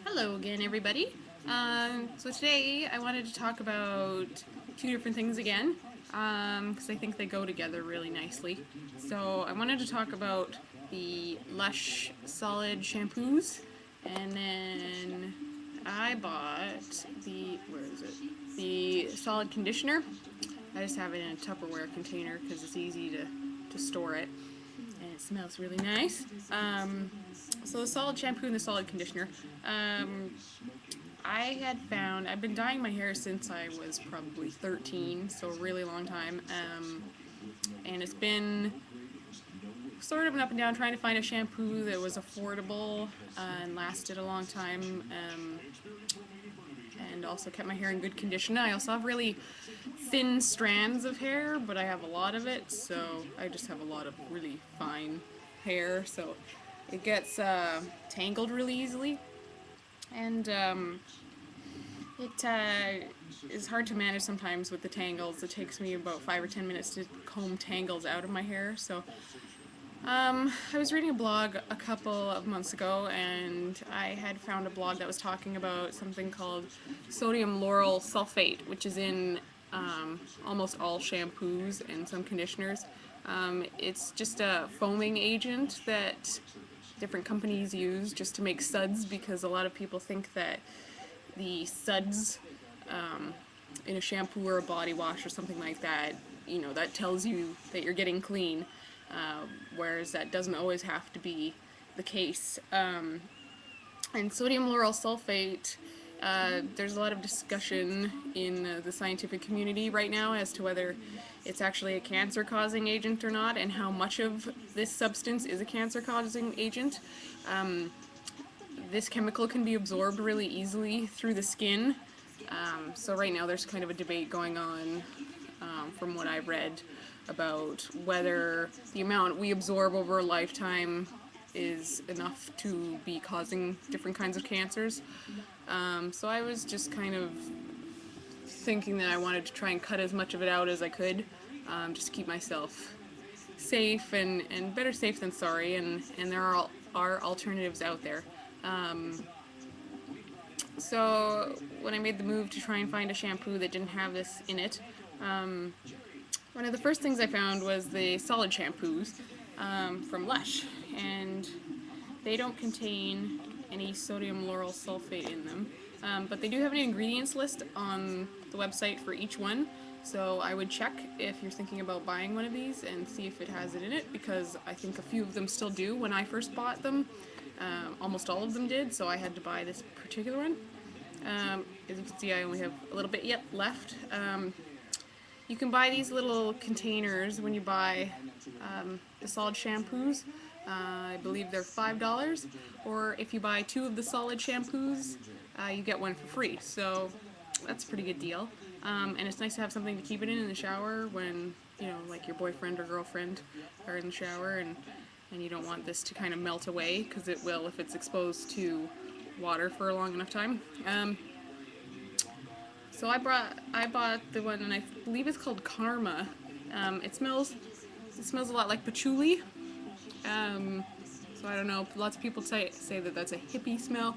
Hello again, everybody. So today I wanted to talk about two different things again, because I think they go together really nicely. So I wanted to talk about the LUSH solid shampoos, and then I bought where is it? The solid conditioner. I just have it in a Tupperware container because it's easy to store it, and it smells really nice. So the solid shampoo and the solid conditioner. Um, I had found I've been dyeing my hair since I was probably 13, so a really long time. And it's been sort of an up and down trying to find a shampoo that was affordable and lasted a long time. And also kept my hair in good condition. I also have really thin strands of hair, but I have a lot of it, so I just have a lot of really fine hair, so it gets tangled really easily. And it is hard to manage sometimes with the tangles. It takes me about 5 or 10 minutes to comb tangles out of my hair. So I was reading a blog a couple of months ago, and I had found a blog that was talking about something called sodium lauryl sulfate, which is in almost all shampoos and some conditioners. It's just a foaming agent that different companies use just to make suds, because a lot of people think that the suds in a shampoo or a body wash or something like that, that tells you that you're getting clean, whereas that doesn't always have to be the case. And sodium lauryl sulfate, there's a lot of discussion in the scientific community right now as to whether it's actually a cancer-causing agent or not, and how much of this substance is a cancer-causing agent. This chemical can be absorbed really easily through the skin. So right now there's kind of a debate going on, from what I've read, about whether the amount we absorb over a lifetime is enough to be causing different kinds of cancers. So I was just kind of thinking that I wanted to try and cut as much of it out as I could, just to keep myself safe, and better safe than sorry, and there are alternatives out there. So when I made the move to try and find a shampoo that didn't have this in it, one of the first things I found was the solid shampoos from LUSH, and they don't contain any sodium lauryl sulfate in them, but they do have an ingredients list on the website for each one. So I would check if you're thinking about buying one of these and see if it has it in it, because I think a few of them still do. When I first bought them, almost all of them did, so I had to buy this particular one. As you can see, I only have a little bit yet left. You can buy these little containers when you buy the solid shampoos. I believe they're $5, or if you buy two of the solid shampoos, you get one for free. So that's a pretty good deal. And it's nice to have something to keep it in the shower when, like your boyfriend or girlfriend are in the shower, and you don't want this to kind of melt away, because it will if it's exposed to water for a long enough time. So I bought the one, and I believe it's called Karma. It smells a lot like patchouli. So I don't know. Lots of people say that that's a hippie smell.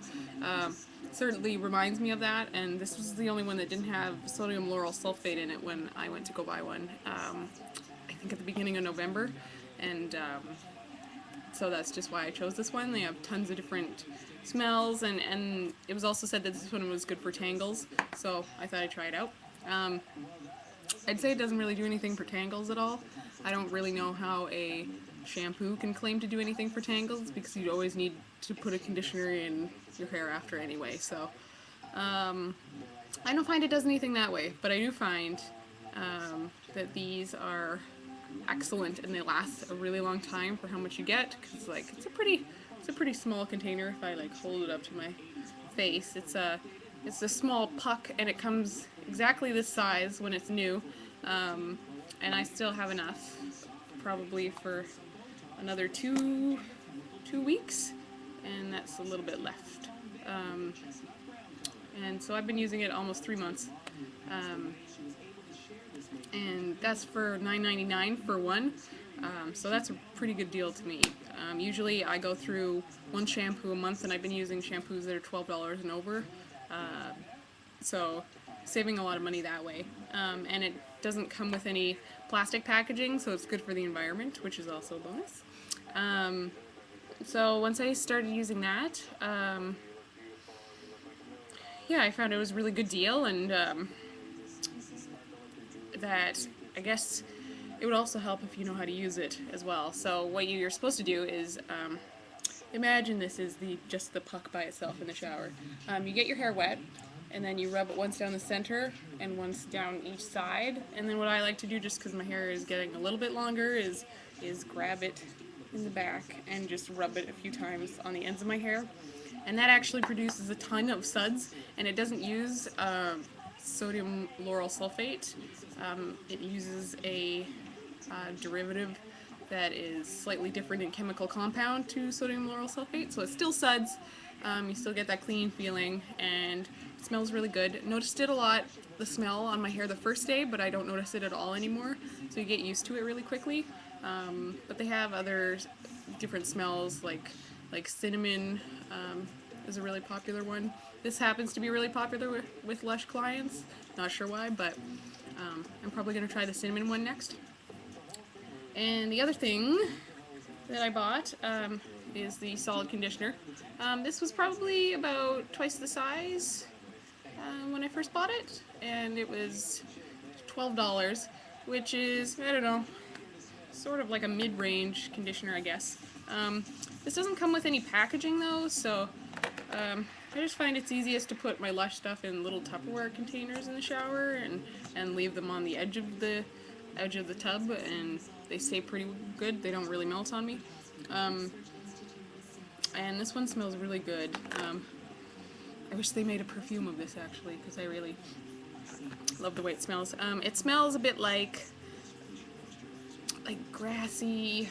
Certainly reminds me of that. And this was the only one that didn't have sodium lauryl sulfate in it when I went to go buy one. I think at the beginning of November, and so that's just why I chose this one. They have tons of different smells, and it was also said that this one was good for tangles, so I thought I'd try it out. I'd say it doesn't really do anything for tangles at all. I don't really know how a shampoo can claim to do anything for tangles, because you'd always need to put a conditioner in your hair after anyway, so I don't find it does anything that way, but I do find that these are excellent, and they last a really long time for how much you get, because it's a pretty small container. If I hold it up to my face, it's a small puck, and it comes exactly this size when it's new, and I still have enough probably for another two weeks, and that's a little bit left. And so I've been using it almost 3 months. And that's for $9.99 for one, so that's a pretty good deal to me. Usually I go through one shampoo a month, and I've been using shampoos that are $12 and over. So saving a lot of money that way. And it doesn't come with any plastic packaging, so it's good for the environment, which is also a bonus. So once I started using that, yeah, I found it was a really good deal, and that I guess it would also help if you know how to use it as well. So what you're supposed to do is, imagine this is just the puck by itself in the shower. You get your hair wet, and then you rub it once down the center and once down each side. And then what I like to do, just because my hair is getting a little bit longer, is grab it in the back and just rub it a few times on the ends of my hair. And that actually produces a ton of suds, and it doesn't use sodium lauryl sulfate. It uses a derivative that is slightly different in chemical compound to sodium lauryl sulfate, so it still suds. You still get that clean feeling, and it smells really good. Noticed it a lot, the smell on my hair the first day, but I don't notice it at all anymore, so you get used to it really quickly. But they have other different smells, like cinnamon is a really popular one. This happens to be really popular with LUSH clients. Not sure why, but I'm probably going to try the cinnamon one next. And the other thing that I bought is the solid conditioner. This was probably about twice the size when I first bought it, and it was $12, which is, I don't know, sort of like a mid-range conditioner, I guess. This doesn't come with any packaging though, so I just find it's easiest to put my LUSH stuff in little Tupperware containers in the shower and leave them on the edge of the tub, and they stay pretty good. They don't really melt on me. And this one smells really good. I wish they made a perfume of this actually, because I really love the way it smells. It smells a bit like grassy,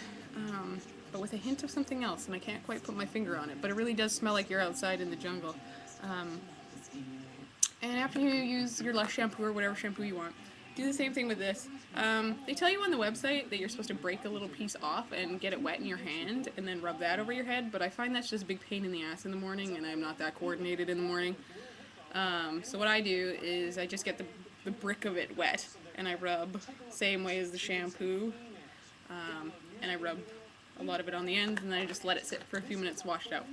but with a hint of something else, and I can't quite put my finger on it, but it really does smell like you're outside in the jungle. And after you use your LUSH shampoo or whatever shampoo you want, do the same thing with this. They tell you on the website that you're supposed to break a little piece off and get it wet in your hand and then rub that over your head, but I find that's just a big pain in the ass in the morning, and I'm not that coordinated in the morning. So what I do is I just get the brick of it wet, and I rub same way as the shampoo, and I rub a lot of it on the ends, and then I just let it sit for a few minutes, wash it out.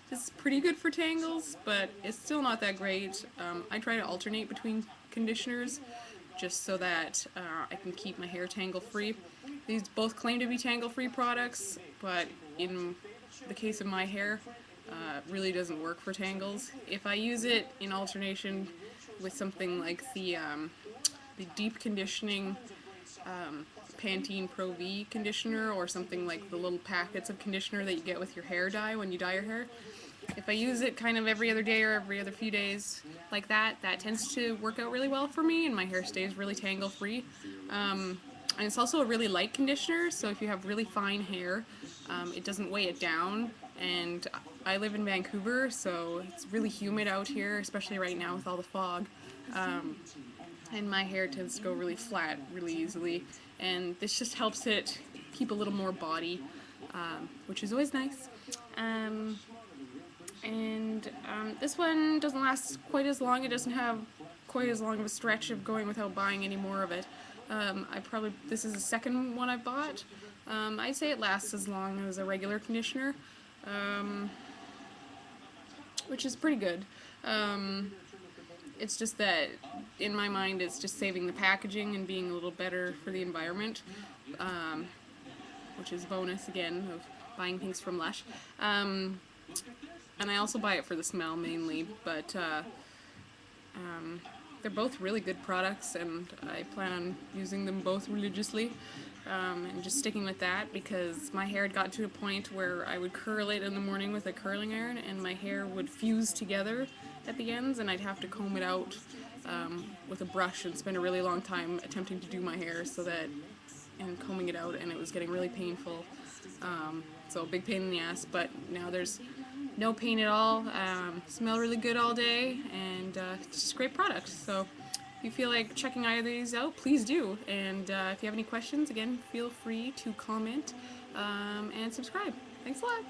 This is pretty good for tangles, but it's still not that great. I try to alternate between conditioners just so that I can keep my hair tangle-free. These both claim to be tangle-free products, but in the case of my hair, it really doesn't work for tangles. If I use it in alternation with something like the deep conditioning Pantene Pro V conditioner, or something like the little packets of conditioner that you get with your hair dye when you dye your hair, if I use it kind of every other day or every other few days like that, that tends to work out really well for me, and my hair stays really tangle-free. And it's also a really light conditioner, so if you have really fine hair, it doesn't weigh it down. And I live in Vancouver, so it's really humid out here, especially right now with all the fog. And my hair tends to go really flat really easily, and this just helps it keep a little more body, which is always nice. This one doesn't last quite as long. It doesn't have quite as long of a stretch of going without buying any more of it. This is the second one I bought. I'd say it lasts as long as a regular conditioner, which is pretty good. It's just that, in my mind, it's just saving the packaging and being a little better for the environment, which is a bonus, again, of buying things from LUSH. And I also buy it for the smell, mainly, but they're both really good products, and I plan on using them both religiously, and just sticking with that, because my hair had got to a point where I would curl it in the morning with a curling iron, and my hair would fuse together at the ends, and I'd have to comb it out with a brush and spend a really long time attempting to do my hair and combing it out, and it was getting really painful. So big pain in the ass, but now there's no pain at all. Smell really good all day, and it's just a great product. So if you feel like checking either of these out, please do. And if you have any questions, again, feel free to comment and subscribe. Thanks a lot.